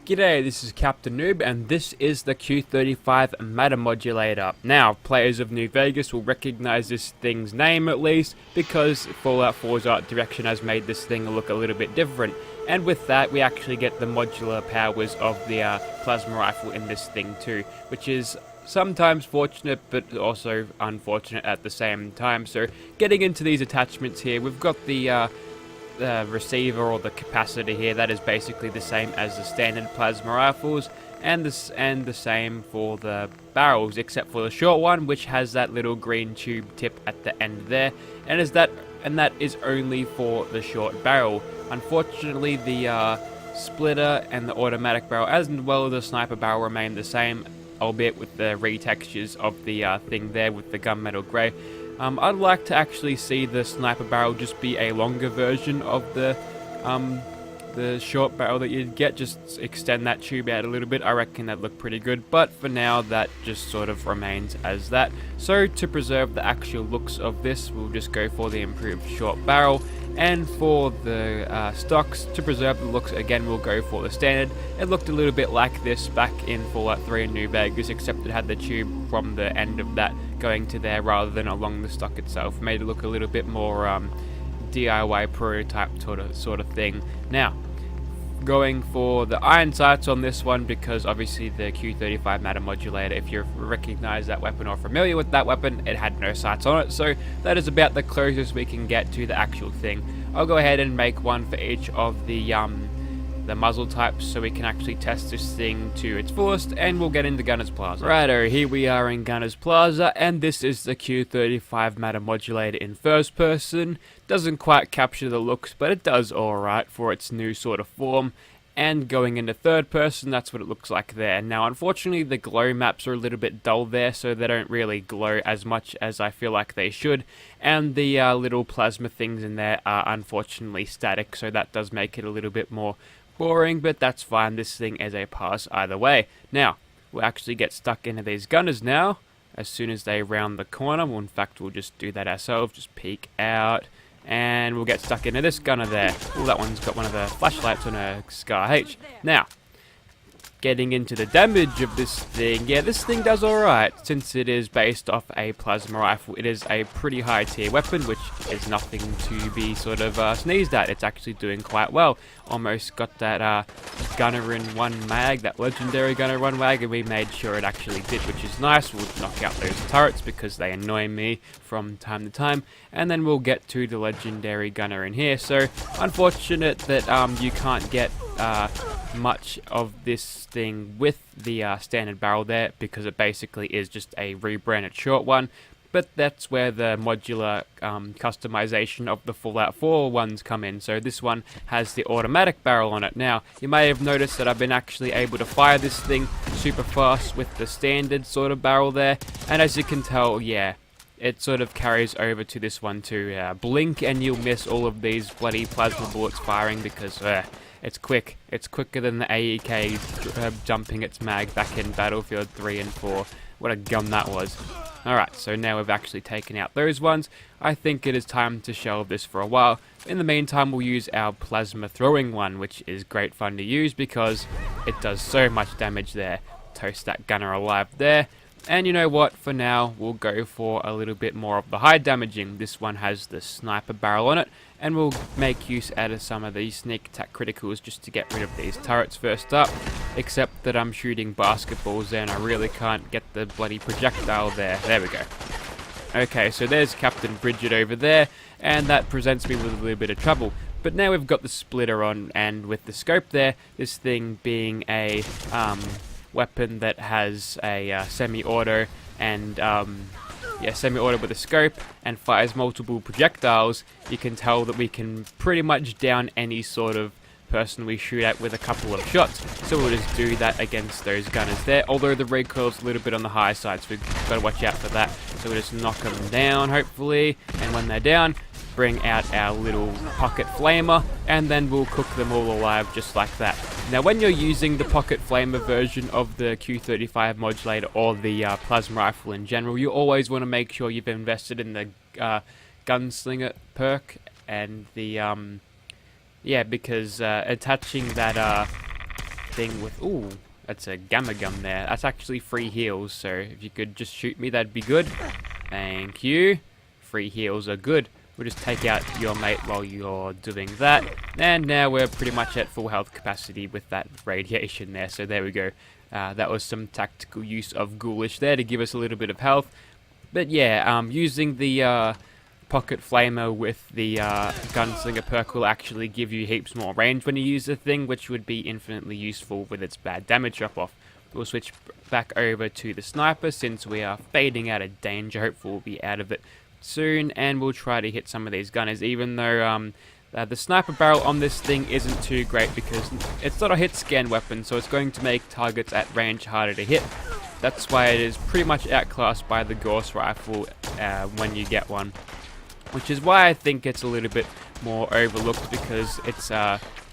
G'day, this is Captainoob, and this is the Q-35 Matter Modulator. Now, players of New Vegas will recognize this thing's name at least, because Fallout 4's art direction has made this thing look a little bit different. And with that, we actually get the modular powers of the plasma rifle in this thing too, which is sometimes fortunate, but also unfortunate at the same time. So, getting into these attachments here, we've got the receiver or the capacitor here. That is basically the same as the standard plasma rifles, and the same for the barrels, except for the short one, which has that little green tube tip at the end there, and that is only for the short barrel. Unfortunately, the splitter and the automatic barrel, as well as the sniper barrel, remain the same, albeit with the retextures of the thing there with the gunmetal grey. I'd like to actually see the sniper barrel just be a longer version of the short barrel that you'd get. Just extend that tube out a little bit. I reckon that'd look pretty good, but for now that just sort of remains as that. So to preserve the actual looks of this, we'll just go for the improved short barrel, and for the stocks, to preserve the looks again, we'll go for the standard. It looked a little bit like this back in Fallout 3 in New Vegas, except it had the tube from the end of that going to there rather than along the stock itself. Made it look a little bit more DIY prototype sort of thing. Now, going for the iron sights on this one, because obviously the Q-35 Matter Modulator, if you recognize that weapon or are familiar with that weapon, it had no sights on it, so that is about the closest we can get to the actual thing. I'll go ahead and make one for each of the muzzle types so we can actually test this thing to its fullest, and we'll get into Gunner's Plaza. Righto, here we are in Gunner's Plaza, and this is the Q-35 Matter Modulator in first person. Doesn't quite capture the looks, but it does alright for its new sort of form. And going into third person, that's what it looks like there. Now, unfortunately, the glow maps are a little bit dull there, so they don't really glow as much as I feel like they should. And the little plasma things in there are unfortunately static, so that does make it a little bit more boring, but that's fine. This thing is a pass either way. Now, we'll actually get stuck into these gunners now. As soon as they round the corner, well, in fact, we'll just do that ourselves. Just peek out, and we'll get stuck into this gunner there. Oh, that one's got one of the flashlights on a Scar H. Now, getting into the damage of this thing, yeah, this thing does alright. Since it is based off a plasma rifle, it is a pretty high tier weapon, which is nothing to be sort of sneezed at. It's actually doing quite well. Almost got that gunner in one mag, that legendary gunner in one mag, and we made sure it actually did, which is nice. We'll knock out those turrets because they annoy me from time to time, and then we'll get to the legendary gunner in here. So unfortunate that you can't get much of this thing with the standard barrel there, because it basically is just a rebranded short one. But that's where the modular customization of the Fallout 4 ones come in. So this one has the automatic barrel on it. Now, you may have noticed that I've been actually able to fire this thing super fast with the standard sort of barrel there, and as you can tell, yeah, it sort of carries over to this one too. Blink and you'll miss all of these bloody plasma bullets firing, because it's quick. It's quicker than the AEK jumping its mag back in Battlefield 3 and 4. What a gun that was. Alright, so now we've actually taken out those ones. I think it is time to shelve this for a while. In the meantime, we'll use our plasma throwing one, which is great fun to use because it does so much damage there. Toast that gunner alive there. And you know what, for now, we'll go for a little bit more of the high damaging. This one has the sniper barrel on it, and we'll make use out of some of these sneak attack criticals just to get rid of these turrets first up. Except that I'm shooting basketballs there, and I really can't get the bloody projectile there. There we go. Okay, so there's Captain Bridget over there, and that presents me with a little bit of trouble. But now we've got the splitter on, and with the scope there, this thing being a weapon that has a semi-auto and semi-auto with a scope and fires multiple projectiles, you can tell that we can pretty much down any sort of person we shoot at with a couple of shots. So we'll just do that against those gunners there, although the recoil's a little bit on the high side, so we've got to watch out for that. So we'll just knock them down, hopefully, and when they're down, bring out our little pocket flamer, and then we'll cook them all alive just like that. Now, when you're using the pocket flamer version of the Q-35 Modulator or the plasma rifle in general, you always want to make sure you've invested in the gunslinger perk and the because attaching that thing with... Ooh, that's a gamma gun there. That's actually 3 heals, so if you could just shoot me, that'd be good. Thank you. 3 heals are good. We'll just take out your mate while you're doing that. And now we're pretty much at full health capacity with that radiation there, so there we go. That was some tactical use of Ghoulish there to give us a little bit of health. But yeah, using the pocket flamer with the gunslinger perk will actually give you heaps more range when you use the thing, which would be infinitely useful with its bad damage drop-off. We'll switch back over to the sniper since we are fading out of danger. Hopefully we'll be out of it soon, and we'll try to hit some of these gunners, even though the sniper barrel on this thing isn't too great because it's not a hit scan weapon, so it's going to make targets at range harder to hit. That's why it is pretty much outclassed by the Gauss rifle when you get one, which is why I think it's a little bit more overlooked, because its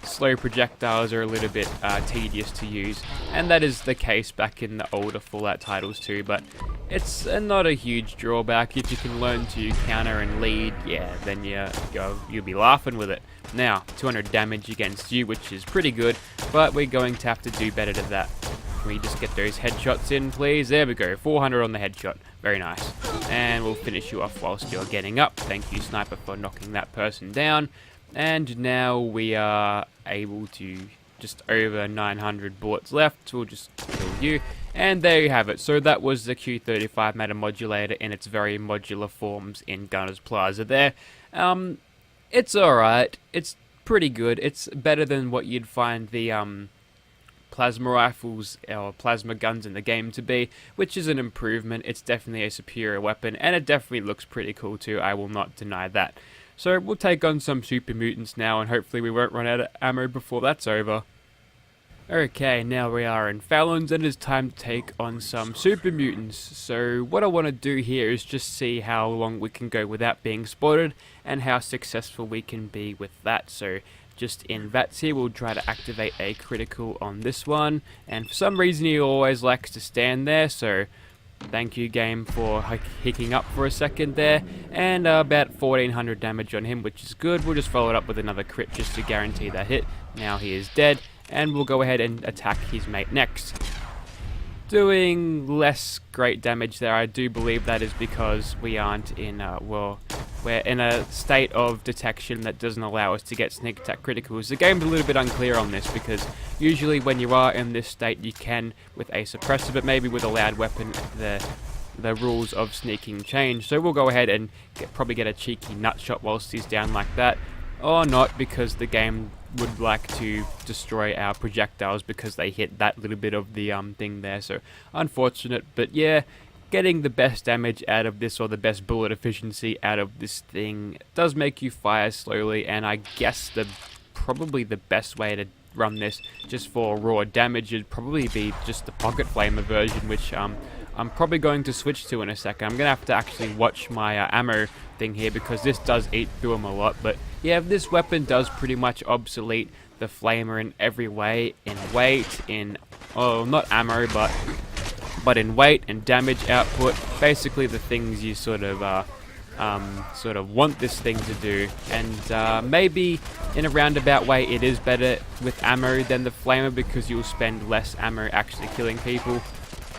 slow projectiles are a little bit tedious to use, and that is the case back in the older Fallout titles too, but it's not a huge drawback. If you can learn to counter and lead, yeah, then you'll be laughing with it. Now, 200 damage against you, which is pretty good, but we're going to have to do better than that. Can we just get those headshots in, please? There we go, 400 on the headshot. Very nice. And we'll finish you off whilst you're getting up. Thank you, Sniper, for knocking that person down. And now we are able to just over 900 bullets left. We'll just kill you. And there you have it. So that was the Q-35 Matter Modulator in its very modular forms in Gunner's Plaza there. It's alright. It's pretty good. It's better than what you'd find the plasma rifles or plasma guns in the game to be, which is an improvement. It's definitely a superior weapon, and it definitely looks pretty cool too. I will not deny that. So we'll take on some super mutants now, and hopefully we won't run out of ammo before that's over. Okay, now we are in Fallon's, and it's time to take on some super mutants. So what I want to do here is just see how long we can go without being spotted, and how successful we can be with that. So just in VATS here, we'll try to activate a critical on this one, and for some reason he always likes to stand there, so thank you game for hicking up for a second there. And about 1400 damage on him, which is good. We'll just follow it up with another crit just to guarantee that hit. Now he is dead, and we'll go ahead and attack his mate next. Doing less great damage there. I do believe that is because we aren't in we're in a state of detection that doesn't allow us to get sneak attack criticals. The game's a little bit unclear on this, because usually when you are in this state you can with a suppressor, but maybe with a loud weapon the rules of sneaking change. So we'll go ahead and probably get a cheeky nut shot whilst he's down like that, or not, because the game would like to destroy our projectiles because they hit that little bit of the thing there. So unfortunate, but yeah, getting the best damage out of this, or the best bullet efficiency out of this thing, does make you fire slowly, and I guess probably the best way to run this just for raw damage would probably be just the pocket flamer version, which I'm probably going to switch to in a second. I'm gonna have to actually watch my ammo thing here, because this does eat through them a lot. But yeah, this weapon does pretty much obsolete the flamer in every way, in weight, in not ammo, but in weight and damage output, basically the things you sort of want this thing to do. And maybe in a roundabout way it is better with ammo than the flamer, because you'll spend less ammo actually killing people.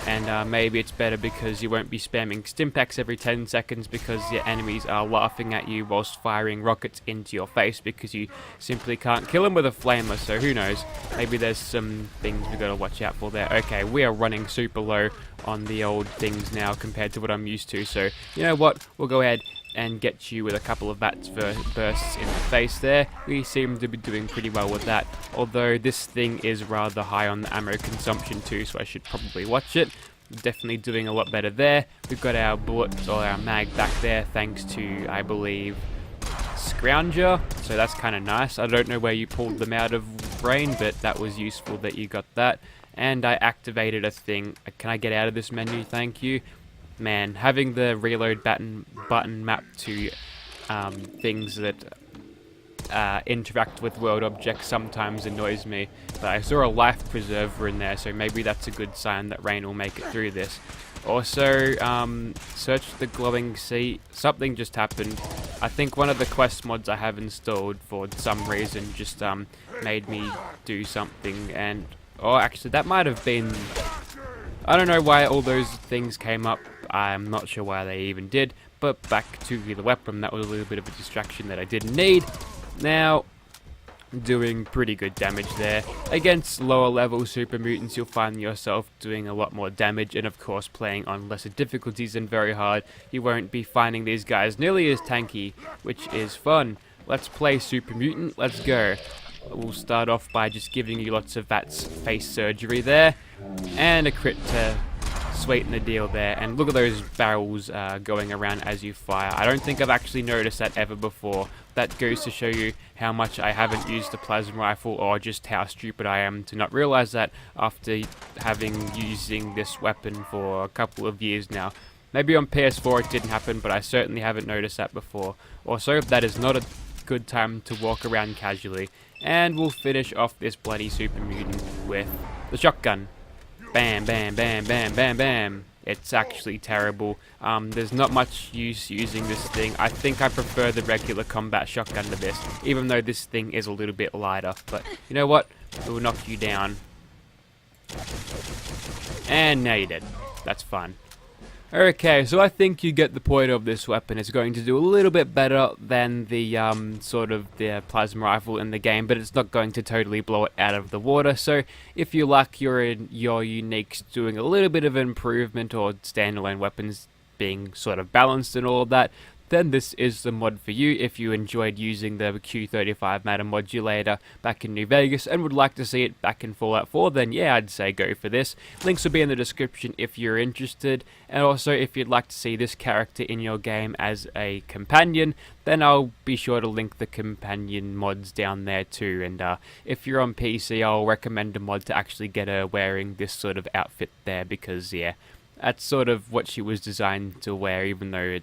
And maybe it's better because you won't be spamming stimpaks every 10 seconds because your enemies are laughing at you whilst firing rockets into your face, because you simply can't kill them with a flamer. So who knows, maybe there's some things we gotta watch out for there. Okay, we are running super low on the old things now compared to what I'm used to, so you know what, we'll go ahead and get you with a couple of VATS bursts in the face there. We seem to be doing pretty well with that, although this thing is rather high on the ammo consumption too, so I should probably watch it. Definitely doing a lot better there. We've got our bullets or our mag back there thanks to, I believe, Scrounger, so that's kind of nice. I don't know where you pulled them out of, Raine, but that was useful that you got that. And I activated a thing. Can I get out of this menu? Thank you. Man, having the reload button mapped to things that interact with world objects sometimes annoys me. But I saw a life preserver in there, so maybe that's a good sign that Raine will make it through this. Also, search the glowing sea. Something just happened. I think one of the quest mods I have installed for some reason just made me do something, and Oh, actually, that might have been... I don't know why all those things came up. I'm not sure why they even did. But back to the weapon, that was a little bit of a distraction that I didn't need. Now, doing pretty good damage there. Against lower level super mutants, you'll find yourself doing a lot more damage, and of course playing on lesser difficulties and very hard, you won't be finding these guys nearly as tanky, which is fun. Let's play super mutant, let's go. We'll start off by just giving you lots of that face surgery there, and a crit to sweeten the deal there. And look at those barrels going around as you fire. I don't think I've actually noticed that ever before. That goes to show you how much I haven't used the plasma rifle, or just how stupid I am to not realize that after using this weapon for a couple of years now. Maybe on PS4 it didn't happen, but I certainly haven't noticed that before. Also, that is not a good time to walk around casually. And we'll finish off this bloody super mutant with the shotgun. Bam, bam, bam, bam, bam, bam. It's actually terrible. There's not much use using this thing. I think I prefer the regular combat shotgun to this, even though this thing is a little bit lighter. But you know what? It will knock you down. And now you're dead. That's fun. Okay, so I think you get the point of this weapon. It's going to do a little bit better than the sort of the plasma rifle in the game, but it's not going to totally blow it out of the water. So if you like your uniques doing a little bit of improvement, or standalone weapons being sort of balanced and all of that, then this is the mod for you. If you enjoyed using the Q-35 Matter Modulator back in New Vegas and would like to see it back in Fallout 4, then yeah, I'd say go for this. Links will be in the description if you're interested, and also if you'd like to see this character in your game as a companion, then I'll be sure to link the companion mods down there too. And if you're on PC, I'll recommend a mod to actually get her wearing this sort of outfit there, because yeah, that's sort of what she was designed to wear, even though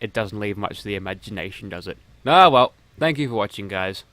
it doesn't leave much to the imagination, does it? Ah, well, thank you for watching, guys.